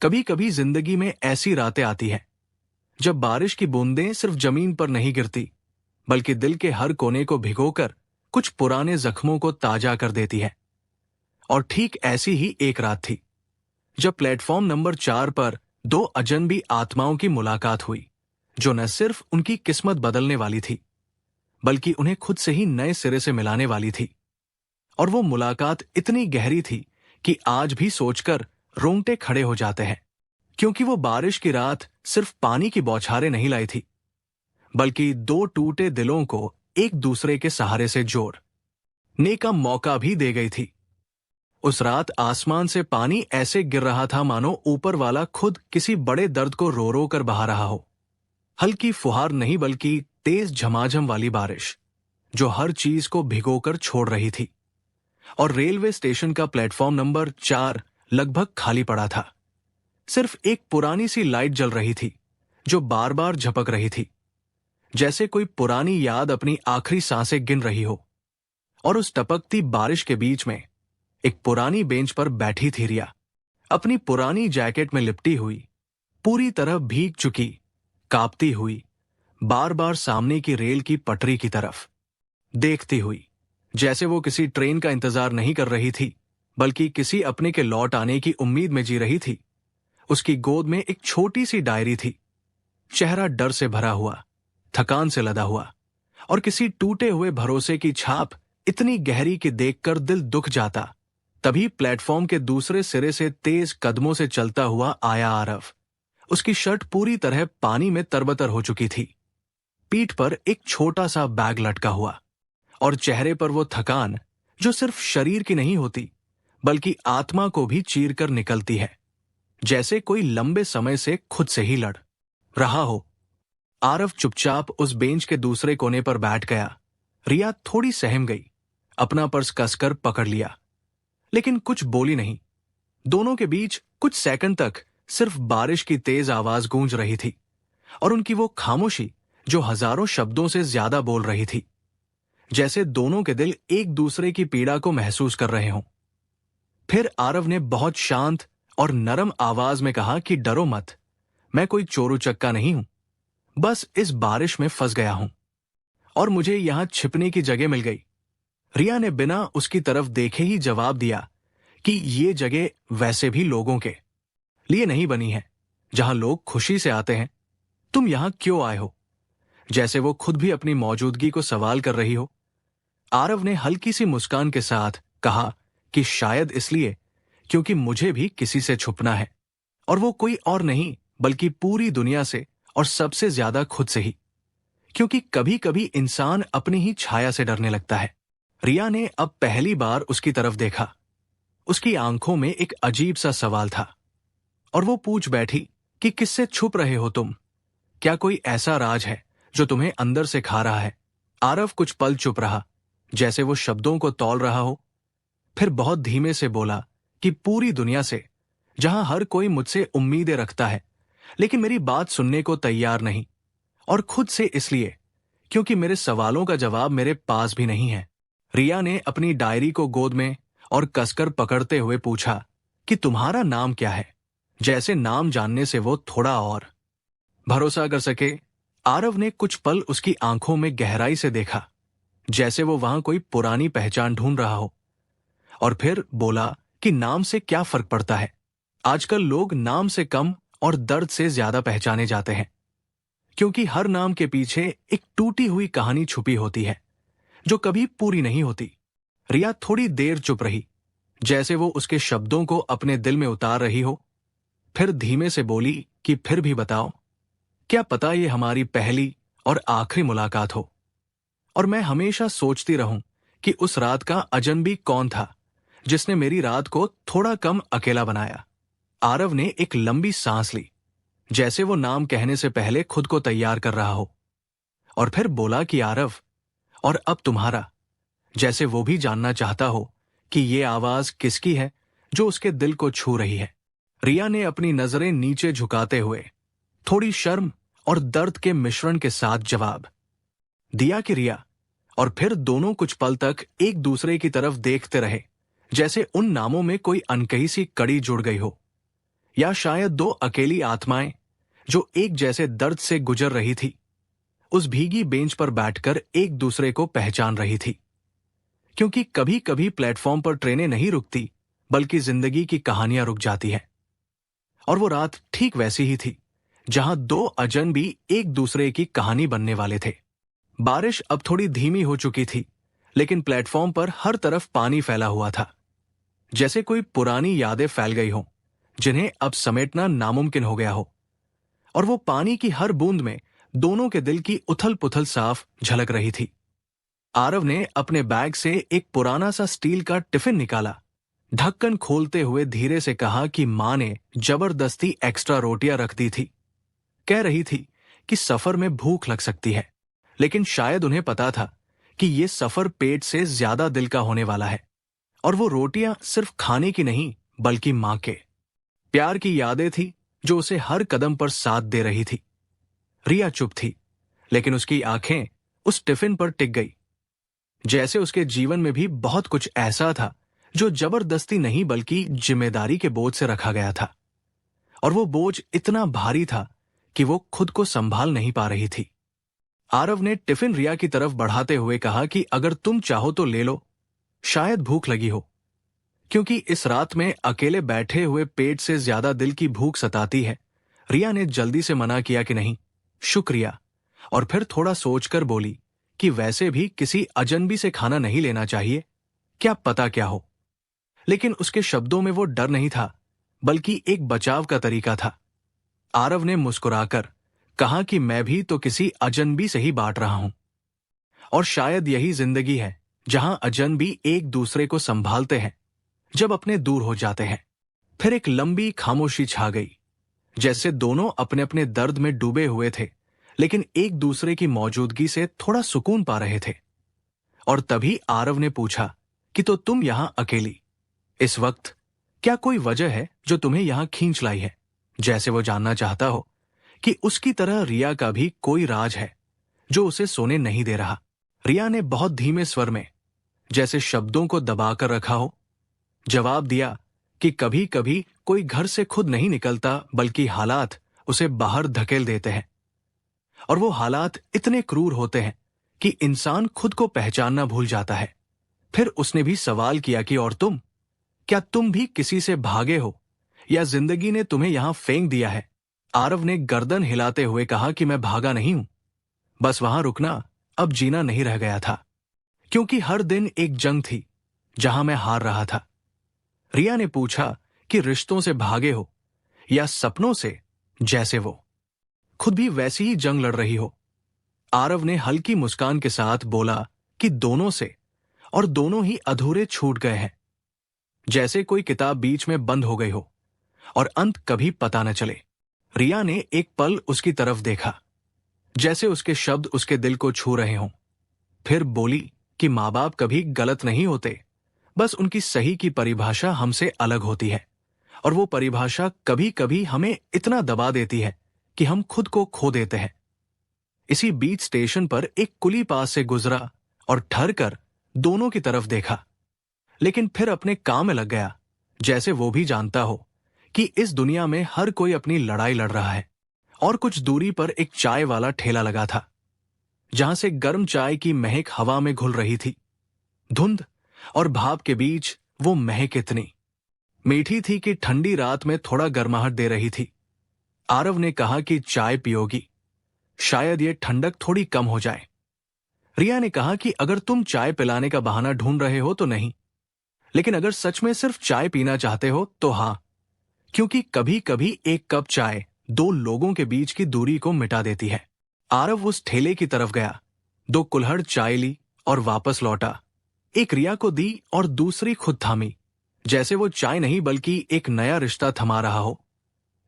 कभी कभी जिंदगी में ऐसी रातें आती हैं जब बारिश की बूंदें सिर्फ जमीन पर नहीं गिरती, बल्कि दिल के हर कोने को भिगोकर कुछ पुराने जख्मों को ताजा कर देती है। और ठीक ऐसी ही एक रात थी जब प्लेटफॉर्म नंबर 4 पर दो अजनबी आत्माओं की मुलाकात हुई, जो न सिर्फ उनकी किस्मत बदलने वाली थी, बल्कि उन्हें खुद से ही नए सिरे से मिलाने वाली थी। और वो मुलाकात इतनी गहरी थी कि आज भी सोचकर रोंगटे खड़े हो जाते हैं, क्योंकि वो बारिश की रात सिर्फ पानी की बौछारें नहीं लाई थी, बल्कि दो टूटे दिलों को एक दूसरे के सहारे से जोड़ने का मौका भी दे गई थी। उस रात आसमान से पानी ऐसे गिर रहा था मानो ऊपर वाला खुद किसी बड़े दर्द को रो रो कर बहा रहा हो। हल्की फुहार नहीं, बल्कि तेज झमाझम वाली बारिश, जो हर चीज को भिगोकर छोड़ रही थी। और रेलवे स्टेशन का प्लेटफॉर्म नंबर 4 लगभग खाली पड़ा था। सिर्फ एक पुरानी सी लाइट जल रही थी, जो बार बार झपक रही थी, जैसे कोई पुरानी याद अपनी आखिरी सांसें गिन रही हो। और उस टपकती बारिश के बीच में एक पुरानी बेंच पर बैठी थी रिया, अपनी पुरानी जैकेट में लिपटी हुई, पूरी तरह भीग चुकी, कांपती हुई, बार बार सामने की रेल की पटरी की तरफ देखती हुई, जैसे वो किसी ट्रेन का इंतजार नहीं कर रही थी, बल्कि किसी अपने के लौट आने की उम्मीद में जी रही थी। उसकी गोद में एक छोटी सी डायरी थी, चेहरा डर से भरा हुआ, थकान से लदा हुआ, और किसी टूटे हुए भरोसे की छाप इतनी गहरी कि देखकर दिल दुख जाता। तभी प्लेटफॉर्म के दूसरे सिरे से तेज कदमों से चलता हुआ आया आरव। उसकी शर्ट पूरी तरह पानी में तरबतर हो चुकी थी, पीठ पर एक छोटा सा बैग लटका हुआ, और चेहरे पर वो थकान जो सिर्फ शरीर की नहीं होती, बल्कि आत्मा को भी चीर कर निकलती है, जैसे कोई लंबे समय से खुद से ही लड़ रहा हो। आरव चुपचाप उस बेंच के दूसरे कोने पर बैठ गया। रिया थोड़ी सहम गई, अपना पर्स कसकर पकड़ लिया, लेकिन कुछ बोली नहीं। दोनों के बीच कुछ सेकंड तक सिर्फ बारिश की तेज आवाज गूंज रही थी, और उनकी वो खामोशी जो हजारों शब्दों से ज्यादा बोल रही थी, जैसे दोनों के दिल एक दूसरे की पीड़ा को महसूस कर रहे हों। फिर आरव ने बहुत शांत और नरम आवाज में कहा कि डरो मत, मैं कोई चोरू चक्का नहीं हूं, बस इस बारिश में फंस गया हूं और मुझे यहां छिपने की जगह मिल गई। रिया ने बिना उसकी तरफ देखे ही जवाब दिया कि ये जगह वैसे भी लोगों के लिए नहीं बनी है, जहां लोग खुशी से आते हैं। तुम यहां क्यों आए हो? जैसे वो खुद भी अपनी मौजूदगी को सवाल कर रही हो। आरव ने हल्की सी मुस्कान के साथ कहा कि शायद इसलिए क्योंकि मुझे भी किसी से छुपना है, और वो कोई और नहीं बल्कि पूरी दुनिया से, और सबसे ज्यादा खुद से ही, क्योंकि कभी कभी इंसान अपनी ही छाया से डरने लगता है। रिया ने अब पहली बार उसकी तरफ देखा। उसकी आंखों में एक अजीब सा सवाल था, और वो पूछ बैठी कि किससे छुप रहे हो तुम? क्या कोई ऐसा राज है जो तुम्हें अंदर से खा रहा है? आरव कुछ पल चुप रहा, जैसे वो शब्दों को तौल रहा हो। फिर बहुत धीमे से बोला कि पूरी दुनिया से, जहां हर कोई मुझसे उम्मीदें रखता है, लेकिन मेरी बात सुनने को तैयार नहीं। और खुद से इसलिए क्योंकि मेरे सवालों का जवाब मेरे पास भी नहीं है। रिया ने अपनी डायरी को गोद में और कसकर पकड़ते हुए पूछा कि तुम्हारा नाम क्या है? जैसे नाम जानने से वो थोड़ा और भरोसा कर सके। आरव ने कुछ पल उसकी आंखों में गहराई से देखा, जैसे वो वहां कोई पुरानी पहचान ढूंढ रहा हो, और फिर बोला कि नाम से क्या फर्क पड़ता है? आजकल लोग नाम से कम और दर्द से ज्यादा पहचाने जाते हैं, क्योंकि हर नाम के पीछे एक टूटी हुई कहानी छुपी होती है, जो कभी पूरी नहीं होती। रिया थोड़ी देर चुप रही, जैसे वो उसके शब्दों को अपने दिल में उतार रही हो। फिर धीमे से बोली कि फिर भी बताओ, क्या पता ये हमारी पहली और आखिरी मुलाकात हो, और मैं हमेशा सोचती रहूं कि उस रात का अजनबी कौन था जिसने मेरी रात को थोड़ा कम अकेला बनाया। आरव ने एक लंबी सांस ली, जैसे वो नाम कहने से पहले खुद को तैयार कर रहा हो, और फिर बोला कि आरव, और अब तुम्हारा? जैसे वो भी जानना चाहता हो कि ये आवाज किसकी है जो उसके दिल को छू रही है। रिया ने अपनी नजरें नीचे झुकाते हुए थोड़ी शर्म और दर्द के मिश्रण के साथ जवाब दिया कि रिया। और फिर दोनों कुछ पल तक एक दूसरे की तरफ देखते रहे, जैसे उन नामों में कोई अनकही सी कड़ी जुड़ गई हो, या शायद दो अकेली आत्माएं जो एक जैसे दर्द से गुजर रही थी, उस भीगी बेंच पर बैठकर एक दूसरे को पहचान रही थी। क्योंकि कभी कभी प्लेटफॉर्म पर ट्रेनें नहीं रुकती, बल्कि जिंदगी की कहानियां रुक जाती हैं। और वो रात ठीक वैसी ही थी, जहां दो अजनबी एक दूसरे की कहानी बनने वाले थे। बारिश अब थोड़ी धीमी हो चुकी थी, लेकिन प्लेटफॉर्म पर हर तरफ पानी फैला हुआ था, जैसे कोई पुरानी यादें फैल गई हों, जिन्हें अब समेटना नामुमकिन हो गया हो। और वो पानी की हर बूंद में दोनों के दिल की उथल पुथल साफ झलक रही थी। आरव ने अपने बैग से एक पुराना सा स्टील का टिफिन निकाला। ढक्कन खोलते हुए धीरे से कहा कि मां ने जबरदस्ती एक्स्ट्रा रोटियां रख दी थी। कह रही थी कि सफर में भूख लग सकती है, लेकिन शायद उन्हें पता था कि ये सफर पेट से ज्यादा दिल का होने वाला है। और वो रोटियां सिर्फ खाने की नहीं, बल्कि मां के प्यार की यादें थी, जो उसे हर कदम पर साथ दे रही थी। रिया चुप थी, लेकिन उसकी आंखें उस टिफिन पर टिक गई, जैसे उसके जीवन में भी बहुत कुछ ऐसा था जो जबरदस्ती नहीं, बल्कि जिम्मेदारी के बोझ से रखा गया था। और वो बोझ इतना भारी था कि वो खुद को संभाल नहीं पा रही थी। आरव ने टिफिन रिया की तरफ बढ़ाते हुए कहा कि अगर तुम चाहो तो ले लो, शायद भूख लगी हो। क्योंकि इस रात में अकेले बैठे हुए पेट से ज्यादा दिल की भूख सताती है। रिया ने जल्दी से मना किया कि नहीं, शुक्रिया, और फिर थोड़ा सोचकर बोली कि वैसे भी किसी अजनबी से खाना नहीं लेना चाहिए, क्या पता क्या हो। लेकिन उसके शब्दों में वो डर नहीं था, बल्कि एक बचाव का तरीका था। आरव ने मुस्कुराकर कहा कि मैं भी तो किसी अजनबी से ही बांट रहा हूं, और शायद यही जिंदगी है, जहां अजनबी एक दूसरे को संभालते हैं जब अपने दूर हो जाते हैं। फिर एक लंबी खामोशी छा गई, जैसे दोनों अपने अपने दर्द में डूबे हुए थे, लेकिन एक दूसरे की मौजूदगी से थोड़ा सुकून पा रहे थे। और तभी आरव ने पूछा कि तो तुम यहां अकेली इस वक्त, क्या कोई वजह है जो तुम्हें यहां खींच लाई है? जैसे वो जानना चाहता हो कि उसकी तरह रिया का भी कोई राज है जो उसे सोने नहीं दे रहा। रिया ने बहुत धीमे स्वर में, जैसे शब्दों को दबाकर रखा हो, जवाब दिया कि कभी कभी कोई घर से खुद नहीं निकलता, बल्कि हालात उसे बाहर धकेल देते हैं। और वो हालात इतने क्रूर होते हैं कि इंसान खुद को पहचानना भूल जाता है। फिर उसने भी सवाल किया कि और तुम, क्या तुम भी किसी से भागे हो, या जिंदगी ने तुम्हें यहां फेंक दिया है? आरव ने गर्दन हिलाते हुए कहा कि मैं भागा नहीं हूं, बस वहां रुकना अब जीना नहीं रह गया था। क्योंकि हर दिन एक जंग थी जहां मैं हार रहा था। रिया ने पूछा कि रिश्तों से भागे हो या सपनों से, जैसे वो खुद भी वैसी ही जंग लड़ रही हो। आरव ने हल्की मुस्कान के साथ बोला कि दोनों से, और दोनों ही अधूरे छूट गए हैं, जैसे कोई किताब बीच में बंद हो गई हो और अंत कभी पता न चले। रिया ने एक पल उसकी तरफ देखा, जैसे उसके शब्द उसके दिल को छू रहे हों। फिर बोली कि माँ बाप कभी गलत नहीं होते, बस उनकी सही की परिभाषा हमसे अलग होती है, और वो परिभाषा कभी कभी हमें इतना दबा देती है कि हम खुद को खो देते हैं। इसी बीच स्टेशन पर एक कुली पास से गुजरा और ठहर कर दोनों की तरफ देखा, लेकिन फिर अपने काम में लग गया, जैसे वो भी जानता हो कि इस दुनिया में हर कोई अपनी लड़ाई लड़ रहा है। और कुछ दूरी पर एक चाय वाला ठेला लगा था, जहां से गर्म चाय की महक हवा में घुल रही थी। धुंध और भाप के बीच वो महक इतनी मीठी थी कि ठंडी रात में थोड़ा गर्माहट दे रही थी। आरव ने कहा कि चाय पियोगी, शायद ये ठंडक थोड़ी कम हो जाए। रिया ने कहा कि अगर तुम चाय पिलाने का बहाना ढूंढ रहे हो तो नहीं, लेकिन अगर सच में सिर्फ चाय पीना चाहते हो तो हां, क्योंकि कभी कभी एक कप चाय दो लोगों के बीच की दूरी को मिटा देती है। आरव उस ठेले की तरफ गया, दो कुल्हड़ चाय ली और वापस लौटा। एक रिया को दी और दूसरी खुद थामी, जैसे वो चाय नहीं बल्कि एक नया रिश्ता थमा रहा हो।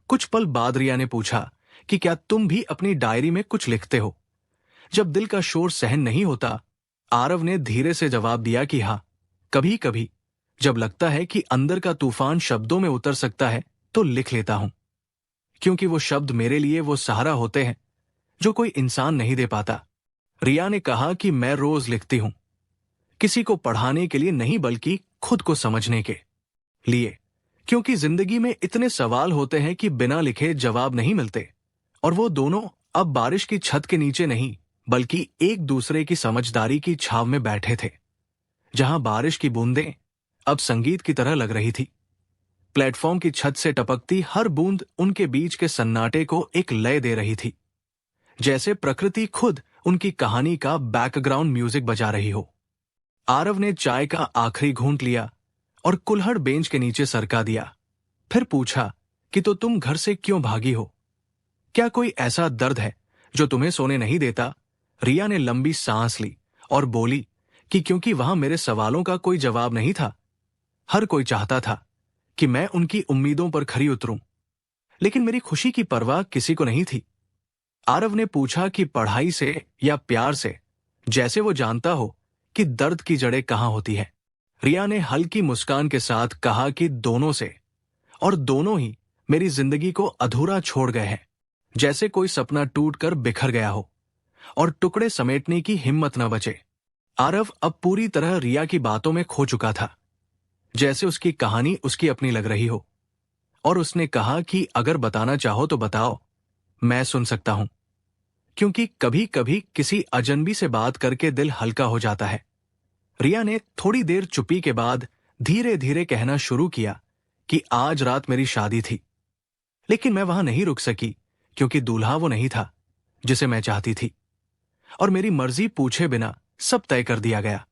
कुछ पल बाद रिया ने पूछा कि क्या तुम भी अपनी डायरी में कुछ लिखते हो जब दिल का शोर सहन नहीं होता? आरव ने धीरे से जवाब दिया कि हाँ, कभी कभी जब लगता है कि अंदर का तूफान शब्दों में उतर सकता है तो लिख लेता हूं, क्योंकि वो शब्द मेरे लिए वो सहारा होते हैं जो कोई इंसान नहीं दे पाता। रिया ने कहा कि मैं रोज लिखती हूं, किसी को पढ़ाने के लिए नहीं, बल्कि खुद को समझने के लिए, क्योंकि जिंदगी में इतने सवाल होते हैं कि बिना लिखे जवाब नहीं मिलते। और वो दोनों अब बारिश की छत के नीचे नहीं, बल्कि एक दूसरे की समझदारी की छाव में बैठे थे, जहां बारिश की बूंदें अब संगीत की तरह लग रही थी। प्लेटफॉर्म की छत से टपकती हर बूंद उनके बीच के सन्नाटे को एक लय दे रही थी, जैसे प्रकृति खुद उनकी कहानी का बैकग्राउंड म्यूजिक बजा रही हो। आरव ने चाय का आखिरी घूंट लिया और कुल्हड़ बेंच के नीचे सरका दिया। फिर पूछा कि तो तुम घर से क्यों भागी हो? क्या कोई ऐसा दर्द है जो तुम्हें सोने नहीं देता? रिया ने लंबी सांस ली और बोली कि क्योंकि वहां मेरे सवालों का कोई जवाब नहीं था। हर कोई चाहता था कि मैं उनकी उम्मीदों पर खरी उतरूं, लेकिन मेरी खुशी की परवाह किसी को नहीं थी। आरव ने पूछा कि पढ़ाई से या प्यार से, जैसे वो जानता हो कि दर्द की जड़ें कहां होती है। रिया ने हल्की मुस्कान के साथ कहा कि दोनों से, और दोनों ही मेरी जिंदगी को अधूरा छोड़ गए हैं, जैसे कोई सपना टूटकर बिखर गया हो और टुकड़े समेटने की हिम्मत न बचे। आरव अब पूरी तरह रिया की बातों में खो चुका था, जैसे उसकी कहानी उसकी अपनी लग रही हो। और उसने कहा कि अगर बताना चाहो तो बताओ, मैं सुन सकता हूं, क्योंकि कभी कभी किसी अजनबी से बात करके दिल हल्का हो जाता है। रिया ने थोड़ी देर चुप्पी के बाद धीरे धीरे कहना शुरू किया कि आज रात मेरी शादी थी, लेकिन मैं वहां नहीं रुक सकी क्योंकि दूल्हा वो नहीं था जिसे मैं चाहती थी, और मेरी मर्जी पूछे बिना सब तय कर दिया गया,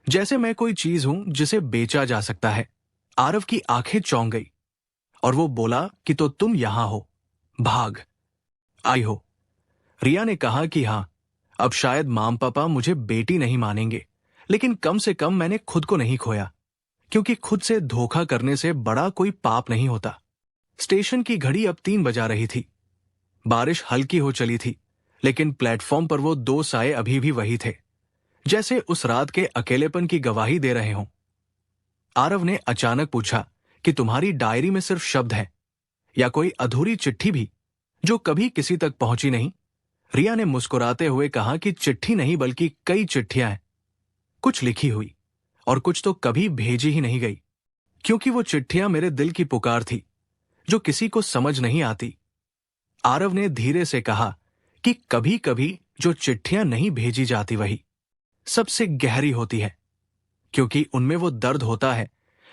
जैसे मैं कोई चीज हूं जिसे बेचा जा सकता है। आरव की आंखें चौंक गई और वो बोला कि तो तुम यहां हो, भाग आई हो। रिया ने कहा कि हां, अब शायद माम पापा मुझे बेटी नहीं मानेंगे, लेकिन कम से कम मैंने खुद को नहीं खोया, क्योंकि खुद से धोखा करने से बड़ा कोई पाप नहीं होता। स्टेशन की घड़ी अब 3 बजा रही थी। बारिश हल्की हो चली थी, लेकिन प्लेटफॉर्म पर वो 2 साए अभी भी वही थे, जैसे उस रात के अकेलेपन की गवाही दे रहे हों। आरव ने अचानक पूछा कि तुम्हारी डायरी में सिर्फ शब्द हैं या कोई अधूरी चिट्ठी भी जो कभी किसी तक पहुंची नहीं? रिया ने मुस्कुराते हुए कहा कि चिट्ठी नहीं, बल्कि कई चिट्ठियां हैं, कुछ लिखी हुई और कुछ तो कभी भेजी ही नहीं गई, क्योंकि वो चिट्ठियां मेरे दिल की पुकार थी जो किसी को समझ नहीं आती। आरव ने धीरे से कहा कि कभी कभी जो चिट्ठियां नहीं भेजी जाती वही सबसे गहरी होती है, क्योंकि उनमें वो दर्द होता है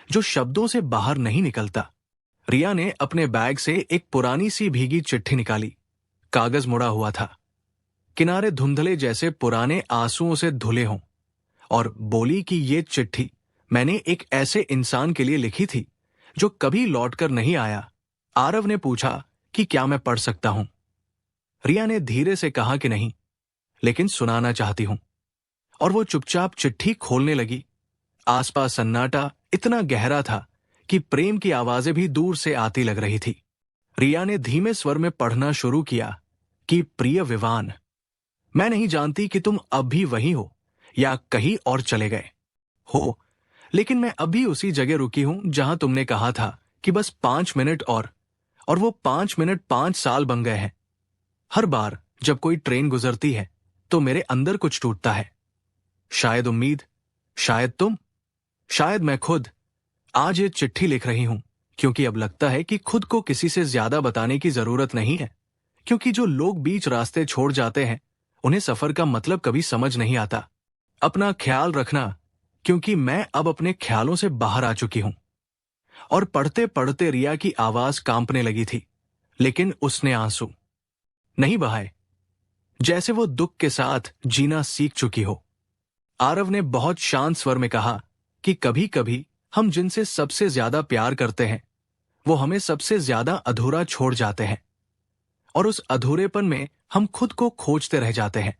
जो शब्दों से बाहर नहीं निकलता। रिया ने अपने बैग से एक पुरानी सी भीगी चिट्ठी निकाली। कागज मुड़ा हुआ था, किनारे धुंधले जैसे पुराने आंसुओं से धुले हों, और बोली कि ये चिट्ठी मैंने एक ऐसे इंसान के लिए लिखी थी जो कभी लौटकर नहीं आया। आरव ने पूछा कि क्या मैं पढ़ सकता हूं? रिया ने धीरे से कहा कि नहीं, लेकिन सुनाना चाहती हूं। और वो चुपचाप चिट्ठी खोलने लगी। आसपास सन्नाटा इतना गहरा था कि प्रेम की आवाजें भी दूर से आती लग रही थी। रिया ने धीमे स्वर में पढ़ना शुरू किया कि प्रिय विवान, मैं नहीं जानती कि तुम अब भी वही हो या कहीं और चले गए हो, लेकिन मैं अभी उसी जगह रुकी हूं जहां तुमने कहा था कि बस 5 मिनट और वो 5 मिनट 5 साल बन गए हैं। हर बार जब कोई ट्रेन गुजरती है तो मेरे अंदर कुछ टूटता है। शायद उम्मीद, शायद तुम, शायद मैं खुद। आज ये चिट्ठी लिख रही हूं क्योंकि अब लगता है कि खुद को किसी से ज्यादा बताने की जरूरत नहीं है, क्योंकि जो लोग बीच रास्ते छोड़ जाते हैं उन्हें सफर का मतलब कभी समझ नहीं आता। अपना ख्याल रखना, क्योंकि मैं अब अपने ख्यालों से बाहर आ चुकी हूं। और पढ़ते पढ़ते रिया की आवाज कांपने लगी थी, लेकिन उसने आंसू नहीं बहाए, जैसे वो दुख के साथ जीना सीख चुकी हो। आरव ने बहुत शांत स्वर में कहा कि कभी कभी हम जिनसे सबसे ज्यादा प्यार करते हैं वो हमें सबसे ज्यादा अधूरा छोड़ जाते हैं, और उस अधूरेपन में हम खुद को खोजते रह जाते हैं।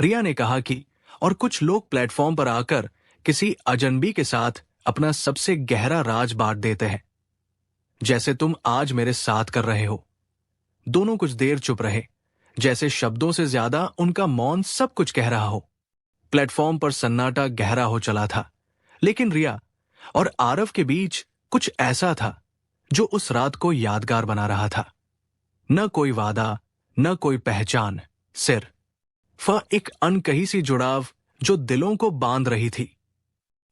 रिया ने कहा कि और कुछ लोग प्लेटफॉर्म पर आकर किसी अजनबी के साथ अपना सबसे गहरा राज बांट देते हैं, जैसे तुम आज मेरे साथ कर रहे हो। दोनों कुछ देर चुप रहे, जैसे शब्दों से ज्यादा उनका मौन सब कुछ कह रहा हो। प्लेटफॉर्म पर सन्नाटा गहरा हो चला था, लेकिन रिया और आरव के बीच कुछ ऐसा था जो उस रात को यादगार बना रहा था। न कोई वादा, न कोई पहचान, सिर्फ एक अनकही सी जुड़ाव जो दिलों को बांध रही थी।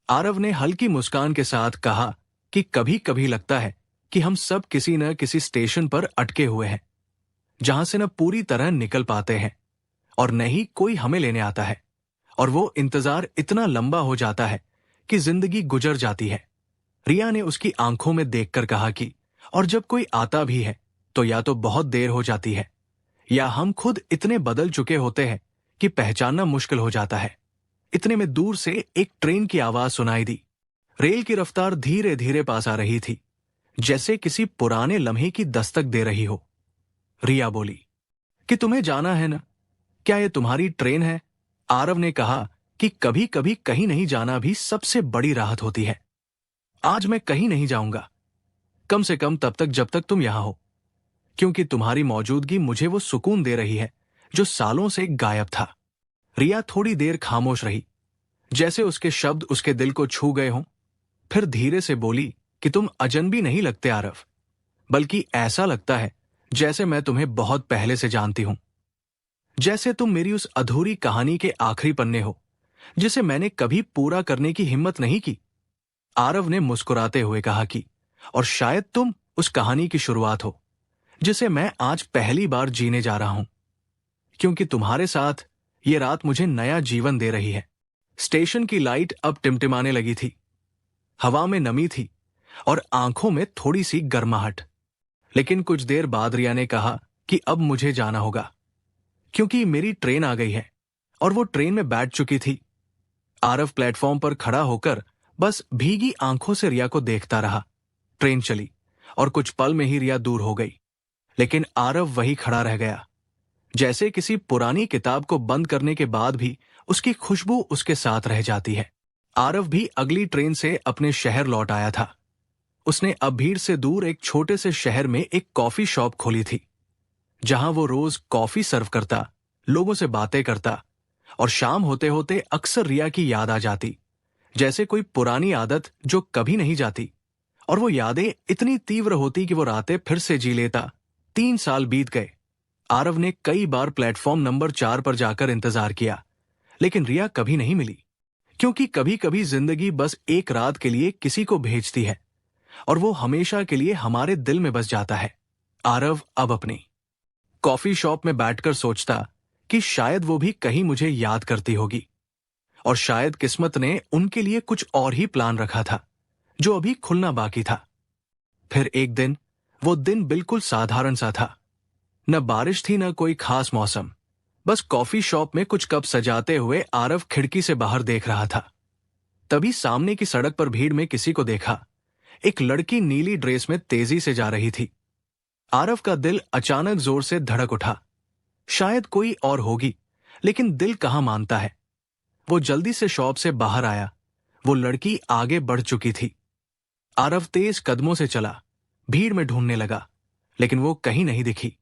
आरव ने हल्की मुस्कान के साथ कहा कि कभी कभी लगता है कि हम सब किसी न किसी स्टेशन पर अटके हुए हैं, जहां से न पूरी तरह निकल पाते हैं और न ही कोई हमें लेने आता है, और वो इंतजार इतना लंबा हो जाता है कि जिंदगी गुजर जाती है। रिया ने उसकी आंखों में देखकर कहा कि और जब कोई आता भी है तो या तो बहुत देर हो जाती है, या हम खुद इतने बदल चुके होते हैं कि पहचानना मुश्किल हो जाता है। इतने में दूर से एक ट्रेन की आवाज सुनाई दी। रेल की रफ्तार धीरे धीरे पास आ रही थी, जैसे किसी पुराने लम्हे की दस्तक दे रही हो। रिया बोली कि तुम्हें जाना है ना, क्या ये तुम्हारी ट्रेन है? आरव ने कहा कि कभी कभी कहीं नहीं जाना भी सबसे बड़ी राहत होती है। आज मैं कहीं नहीं जाऊंगा, कम से कम तब तक जब तक तुम यहां हो, क्योंकि तुम्हारी मौजूदगी मुझे वो सुकून दे रही है जो सालों से गायब था। रिया थोड़ी देर खामोश रही, जैसे उसके शब्द उसके दिल को छू गए हों। फिर धीरे से बोली कि तुम अजनबी नहीं लगते आरव, बल्कि ऐसा लगता है जैसे मैं तुम्हें बहुत पहले से जानती हूं। जैसे तुम मेरी उस अधूरी कहानी के आखिरी पन्ने हो, जिसे मैंने कभी पूरा करने की हिम्मत नहीं की। आरव ने मुस्कुराते हुए कहा कि और शायद तुम उस कहानी की शुरुआत हो जिसे मैं आज पहली बार जीने जा रहा हूं, क्योंकि तुम्हारे साथ ये रात मुझे नया जीवन दे रही है। स्टेशन की लाइट अब टिमटिमाने लगी थी, हवा में नमी थी और आंखों में थोड़ी सी गर्माहट। लेकिन कुछ देर बाद रिया ने कहा कि अब मुझे जाना होगा, क्योंकि मेरी ट्रेन आ गई है और वो ट्रेन में बैठ चुकी थी। आरव प्लेटफॉर्म पर खड़ा होकर बस भीगी आंखों से रिया को देखता रहा। ट्रेन चली और कुछ पल में ही रिया दूर हो गई, लेकिन आरव वही खड़ा रह गया, जैसे किसी पुरानी किताब को बंद करने के बाद भी उसकी खुशबू उसके साथ रह जाती है। आरव भी अगली ट्रेन से अपने शहर लौट आया था। उसने अब भीड़ से दूर एक छोटे से शहर में एक कॉफी शॉप खोली थी, जहां वो रोज कॉफी सर्व करता, लोगों से बातें करता, और शाम होते होते अक्सर रिया की याद आ जाती, जैसे कोई पुरानी आदत जो कभी नहीं जाती। और वो यादें इतनी तीव्र होती कि वो रातें फिर से जी लेता। 3 साल बीत गए। आरव ने कई बार प्लेटफॉर्म नंबर 4 पर जाकर इंतजार किया, लेकिन रिया कभी नहीं मिली, क्योंकि कभी कभी जिंदगी बस एक रात के लिए किसी को भेजती है और वो हमेशा के लिए हमारे दिल में बस जाता है। आरव अब अपनी कॉफी शॉप में बैठकर सोचता कि शायद वो भी कहीं मुझे याद करती होगी, और शायद किस्मत ने उनके लिए कुछ और ही प्लान रखा था जो अभी खुलना बाकी था। फिर एक दिन, वो दिन बिल्कुल साधारण सा था। न बारिश थी, न कोई खास मौसम। बस कॉफी शॉप में कुछ कप सजाते हुए आरव खिड़की से बाहर देख रहा था। तभी सामने की सड़क पर भीड़ में किसी को देखा। एक लड़की नीली ड्रेस में तेजी से जा रही थी। आरव का दिल अचानक जोर से धड़क उठा। शायद कोई और होगी, लेकिन दिल कहाँ मानता है। वो जल्दी से शॉप से बाहर आया। वो लड़की आगे बढ़ चुकी थी। आरव तेज कदमों से चला, भीड़ में ढूंढने लगा, लेकिन वो कहीं नहीं दिखी।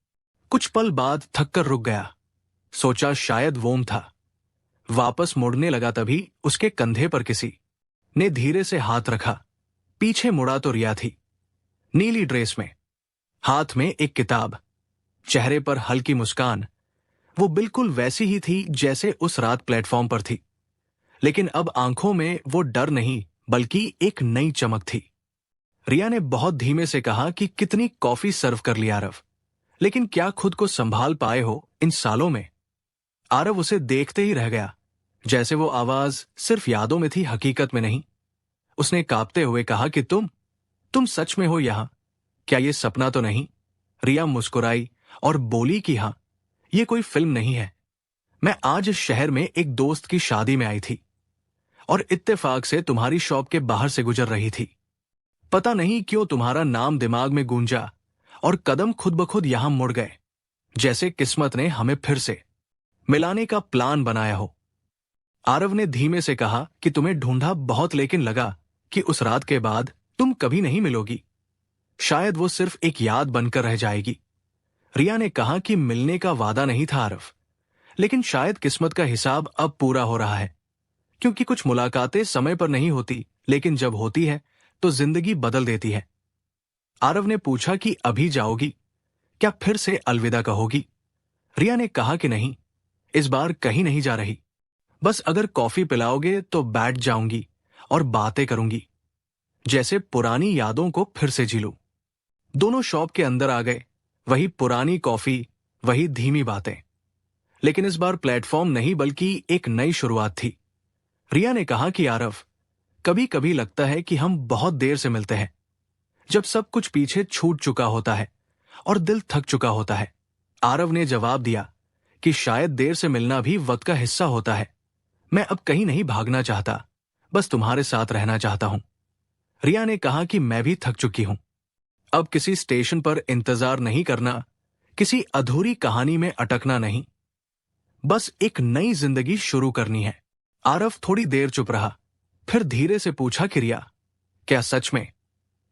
कुछ पल बाद थककर रुक गया। सोचा शायद वोम था। वापस मुड़ने लगा, तभी उसके कंधे पर किसी ने धीरे से हाथ रखा। पीछे मुड़ा तो रिया थी, नीली ड्रेस में, हाथ में एक किताब, चेहरे पर हल्की मुस्कान। वो बिल्कुल वैसी ही थी जैसे उस रात प्लेटफॉर्म पर थी, लेकिन अब आंखों में वो डर नहीं, बल्कि एक नई चमक थी। रिया ने बहुत धीमे से कहा कि कितनी कॉफी सर्व कर ली आरव, लेकिन क्या खुद को संभाल पाए हो इन सालों में? आरव उसे देखते ही रह गया, जैसे वो आवाज सिर्फ यादों में थी, हकीकत में नहीं। उसने कांपते हुए कहा कि तुम सच में हो यहां? क्या ये सपना तो नहीं? रिया मुस्कुराई और बोली कि हाँ, ये कोई फिल्म नहीं है। मैं आज इस शहर में एक दोस्त की शादी में आई थी और इत्तेफाक से तुम्हारी शॉप के बाहर से गुजर रही थी। पता नहीं क्यों तुम्हारा नाम दिमाग में गूंजा और कदम खुद ब खुद यहां मुड़ गए, जैसे किस्मत ने हमें फिर से मिलाने का प्लान बनाया हो। आरव ने धीमे से कहा कि तुम्हें ढूंढा बहुत, लेकिन लगा कि उस रात के बाद तुम कभी नहीं मिलोगी। शायद वो सिर्फ एक याद बनकर रह जाएगी। रिया ने कहा कि मिलने का वादा नहीं था आरव, लेकिन शायद किस्मत का हिसाब अब पूरा हो रहा है, क्योंकि कुछ मुलाकातें समय पर नहीं होती, लेकिन जब होती है तो जिंदगी बदल देती है। आरव ने पूछा कि अभी जाओगी, क्या फिर से अलविदा कहोगी? रिया ने कहा कि नहीं, इस बार कहीं नहीं जा रही। बस अगर कॉफी पिलाओगे तो बैठ जाऊंगी और बातें करूंगी। जैसे पुरानी यादों को फिर से जी लूं। दोनों शॉप के अंदर आ गए। वही पुरानी कॉफी, वही धीमी बातें। लेकिन इस बार प्लेटफॉर्म नहीं बल्कि एक नई शुरुआत थी। रिया ने कहा कि आरव, कभी कभी लगता है कि हम बहुत देर से मिलते हैं, जब सब कुछ पीछे छूट चुका होता है और दिल थक चुका होता है। आरव ने जवाब दिया कि शायद देर से मिलना भी वक्त का हिस्सा होता है। मैं अब कहीं नहीं भागना चाहता, बस तुम्हारे साथ रहना चाहता हूं। रिया ने कहा कि मैं भी थक चुकी हूं। अब किसी स्टेशन पर इंतजार नहीं करना, किसी अधूरी कहानी में अटकना नहीं, बस एक नई जिंदगी शुरू करनी है। आरव थोड़ी देर चुप रहा, फिर धीरे से पूछा कि रिया, क्या सच में,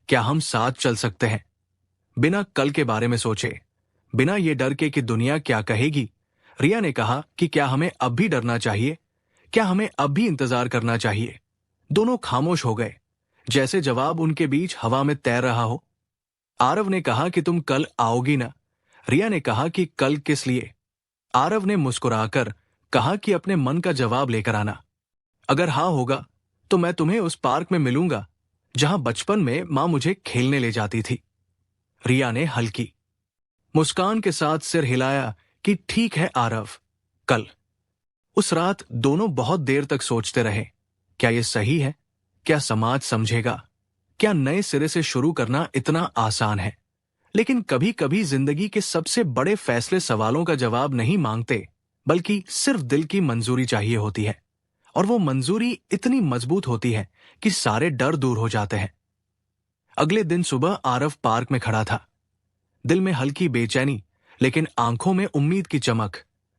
क्या हम साथ चल सकते हैं? बिना कल के बारे में सोचे, बिना ये डर के कि दुनिया क्या कहेगी। रिया ने कहा कि क्या हमें अब भी डरना चाहिए? क्या हमें अब भी इंतजार करना चाहिए? दोनों खामोश हो गए, जैसे जवाब उनके बीच हवा में तैर रहा हो। आरव ने कहा कि तुम कल आओगी ना? रिया ने कहा कि कल किस लिए? आरव ने मुस्कुराकर कहा कि अपने मन का जवाब लेकर आना। अगर हाँ होगा तो मैं तुम्हें उस पार्क में मिलूंगा जहां बचपन में मां मुझे खेलने ले जाती थी। रिया ने हल्की मुस्कान के साथ सिर हिलाया कि ठीक है आरव, कल। उस रात दोनों बहुत देर तक सोचते रहे, क्या यह सही है? क्या समाज समझेगा? क्या नए सिरे से शुरू करना इतना आसान है? लेकिन कभी कभी जिंदगी के सबसे बड़े फैसले सवालों का जवाब नहीं मांगते, बल्कि सिर्फ दिल की मंजूरी चाहिए होती है। और वो मंजूरी इतनी मजबूत होती है कि सारे डर दूर हो जाते हैं। अगले दिन सुबह आरव पार्क में खड़ा था, दिल में हल्की बेचैनी, लेकिन आंखों में उम्मीद की चमक।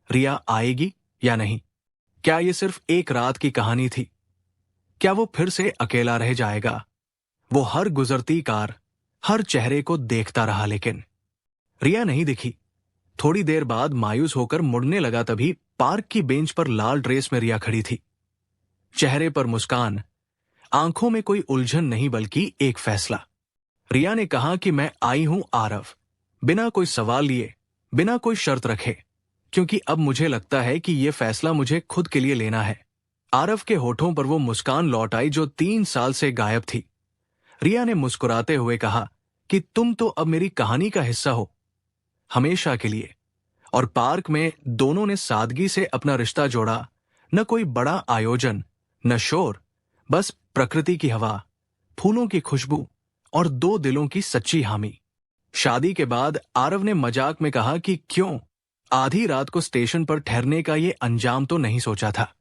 रिया आएगी या नहीं? क्या ये सिर्फ एक रात की कहानी थी? क्या वो फिर से अकेला रह जाएगा? वो हर गुजरती कार, हर चेहरे को देखता रहा, लेकिन रिया नहीं दिखी। थोड़ी देर बाद मायूस होकर मुड़ने लगा, तभी पार्क की बेंच पर लाल ड्रेस में रिया खड़ी थी। चेहरे पर मुस्कान, आंखों में कोई उलझन नहीं बल्कि एक फैसला। रिया ने कहा कि मैं आई हूं आरव, बिना कोई सवाल लिए, बिना कोई शर्त रखे, क्योंकि अब मुझे लगता है कि यह फैसला मुझे खुद के लिए लेना है। आरव के होठों पर वो मुस्कान लौट आई जो 3 साल से गायब थी। रिया ने मुस्कुराते हुए कहा कि तुम तो अब मेरी कहानी का हिस्सा हो, हमेशा के लिए। और पार्क में दोनों ने सादगी से अपना रिश्ता जोड़ा। न कोई बड़ा आयोजन, न शोर, बस प्रकृति की हवा, फूलों की खुशबू और 2 दिलों की सच्ची हामी। शादी के बाद आरव ने मजाक में कहा कि क्यों, आधी रात को स्टेशन पर ठहरने का ये अंजाम तो नहीं सोचा था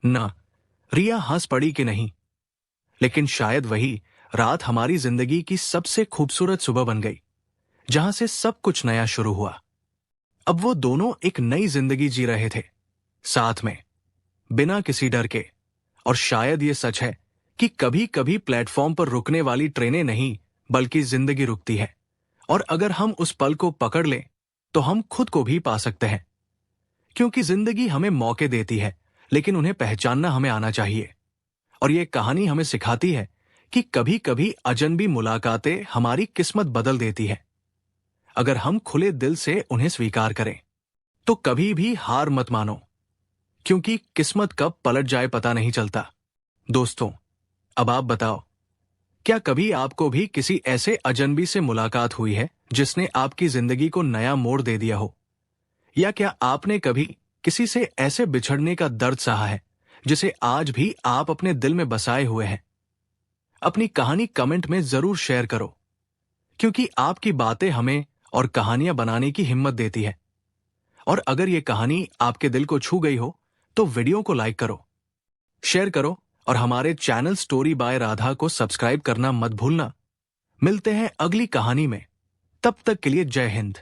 ना? रिया हंस पड़ी कि नहीं, लेकिन शायद वही रात हमारी जिंदगी की सबसे खूबसूरत सुबह बन गई, जहां से सब कुछ नया शुरू हुआ। अब वो दोनों एक नई जिंदगी जी रहे थे, साथ में, बिना किसी डर के। और शायद ये सच है कि कभी कभी प्लेटफॉर्म पर रुकने वाली ट्रेनें नहीं, बल्कि जिंदगी रुकती है। और अगर हम उस पल को पकड़ लें तो हम खुद को भी पा सकते हैं। क्योंकि जिंदगी हमें मौके देती है, लेकिन उन्हें पहचानना हमें आना चाहिए। और ये कहानी हमें सिखाती है कि कभी कभी अजनबी मुलाकातें हमारी किस्मत बदल देती है, अगर हम खुले दिल से उन्हें स्वीकार करें। तो कभी भी हार मत मानो, क्योंकि किस्मत कब पलट जाए पता नहीं चलता। दोस्तों, अब आप बताओ, क्या कभी आपको भी किसी ऐसे अजनबी से मुलाकात हुई है जिसने आपकी जिंदगी को नया मोड़ दे दिया हो? या क्या आपने कभी किसी से ऐसे बिछड़ने का दर्द सहा है जिसे आज भी आप अपने दिल में बसाए हुए हैं? अपनी कहानी कमेंट में जरूर शेयर करो, क्योंकि आपकी बातें हमें और कहानियां बनाने की हिम्मत देती है। और अगर ये कहानी आपके दिल को छू गई हो तो वीडियो को लाइक करो, शेयर करो और हमारे चैनल स्टोरी बाय राधा को सब्सक्राइब करना मत भूलना। मिलते हैं अगली कहानी में, तब तक के लिए जय हिंद।